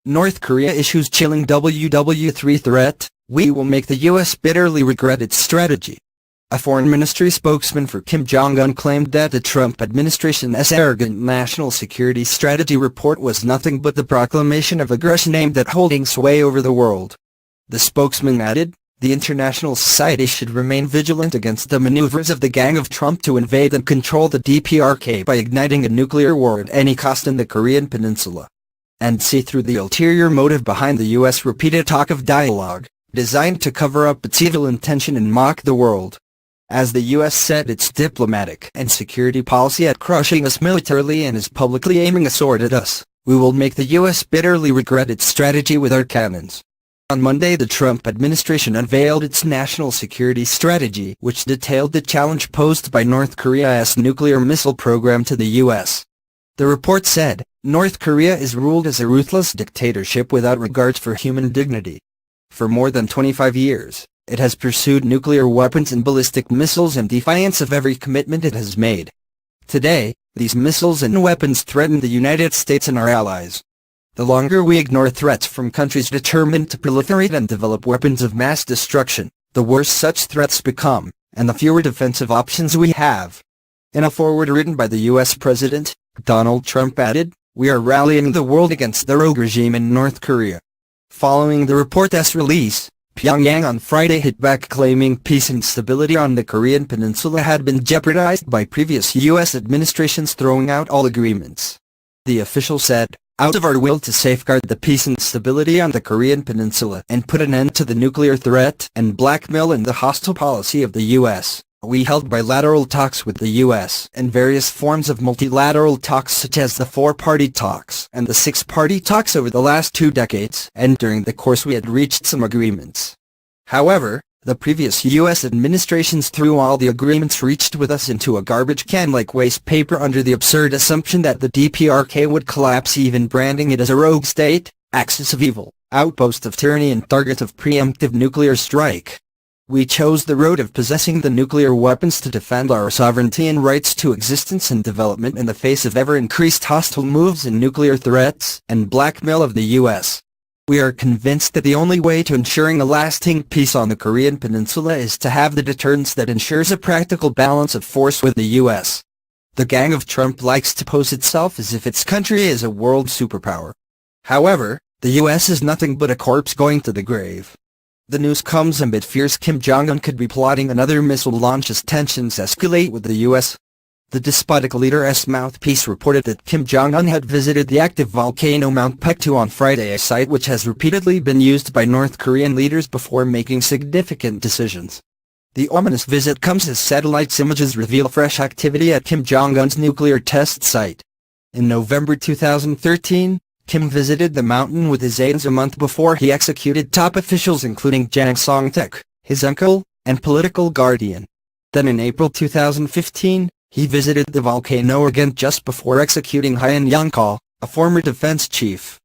North Korea issues chilling WW3 threat, "We will make the U.S. bitterly regret its strategy." A foreign ministry spokesman for Kim Jong-un claimed that the Trump administration's arrogant national security strategy report was nothing but the proclamation of aggression aimed at holding sway over the world. The spokesman added, "The international society should remain vigilant against the maneuvers of the Gang of Trump to invade and control the DPRK by igniting a nuclear war at any cost in the Korean Peninsula, and see through the ulterior motive behind the U.S. repeated talk of dialogue, designed to cover up its evil intention and mock the world. As the U.S. set its diplomatic and security policy at crushing us militarily and is publicly aiming a sword at us, we will make the U.S. bitterly regret its strategy with our cannons." On Monday, the Trump administration unveiled its national security strategy, which detailed the challenge posed by North Korea's nuclear missile program to the U.S. The report said, "North Korea is ruled as a ruthless dictatorship without regard for human dignity. For more than 25 years, it has pursued nuclear weapons and ballistic missiles in defiance of every commitment it has made. Today, these missiles and weapons threaten the United States and our allies. The longer we ignore threats from countries determined to proliferate and develop weapons of mass destruction, the worse such threats become, and the fewer defensive options we have." In a foreword written by the U.S. President, Donald Trump added, "We are rallying the world against the rogue regime in North Korea." Following the report's release, Pyongyang on Friday hit back, claiming peace and stability on the Korean Peninsula had been jeopardized by previous U.S. administrations throwing out all agreements. The official said, "Out of our will to safeguard the peace and stability on the Korean Peninsula and put an end to the nuclear threat and blackmail and the hostile policy of the U.S., we held bilateral talks with the U.S. and various forms of multilateral talks such as the four-party talks and the six-party talks over the last 2 decades, and during the course we had reached some agreements. However, the previous U.S. administrations threw all the agreements reached with us into a garbage can like waste paper under the absurd assumption that the DPRK would collapse, even branding it as a rogue state, axis of evil, outpost of tyranny and target of preemptive nuclear strike. We chose the road of possessing the nuclear weapons to defend our sovereignty and rights to existence and development in the face of ever-increased hostile moves and nuclear threats and blackmail of the U.S. We are convinced that the only way to ensuring a lasting peace on the Korean Peninsula is to have the deterrence that ensures a practical balance of force with the U.S. The Gang of Trump likes to pose itself as if its country is a world superpower. However, the U.S. is nothing but a corpse going to the grave. The news comes amid fears Kim Jong-un could be plotting another missile launch as tensions escalate with the U.S. The despotic leader's mouthpiece reported that Kim Jong-un had visited the active volcano Mount Pektu on Friday, a site which has repeatedly been used by North Korean leaders before making significant decisions. The ominous visit comes as satellite images reveal fresh activity at Kim Jong-un's nuclear test site. In November 2013, Kim visited the mountain with his aides a month before he executed top officials including Jang Song-taek, his uncle, and political guardian. Then in April 2015, he visited the volcano again just before executing Hyun Yong-kal, a former defense chief.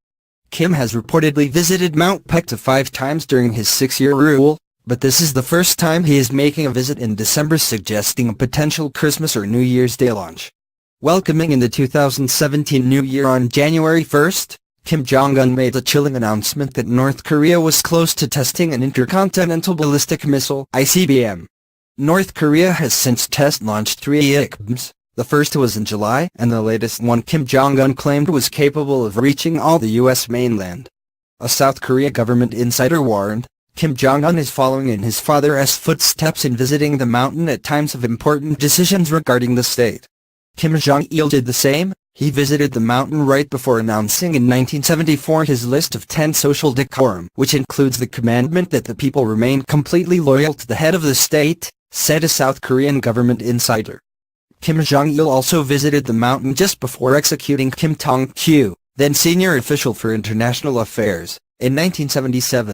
Kim has reportedly visited Mount Pektu 5 times during his 6-year rule, but this is the first time he is making a visit in December, suggesting a potential Christmas or New Year's Day launch. Welcoming in the 2017 New Year on January 1st, Kim Jong-un made a chilling announcement that North Korea was close to testing an intercontinental ballistic missile (ICBM). North Korea has since test-launched 3 ICBMs. The first was in July, and the latest one Kim Jong-un claimed was capable of reaching all the U.S. mainland. A South Korea government insider warned, Kim Jong-un is following in his father's footsteps in visiting the mountain at times of important decisions regarding the state. Kim Jong-il did the same. He visited the mountain right before announcing in 1974 his list of 10 social decorum, which includes the commandment that the people remain completely loyal to the head of the state, said a South Korean government insider. Kim Jong-il also visited the mountain just before executing Kim Tong-kyu, then senior official for international affairs, in 1977.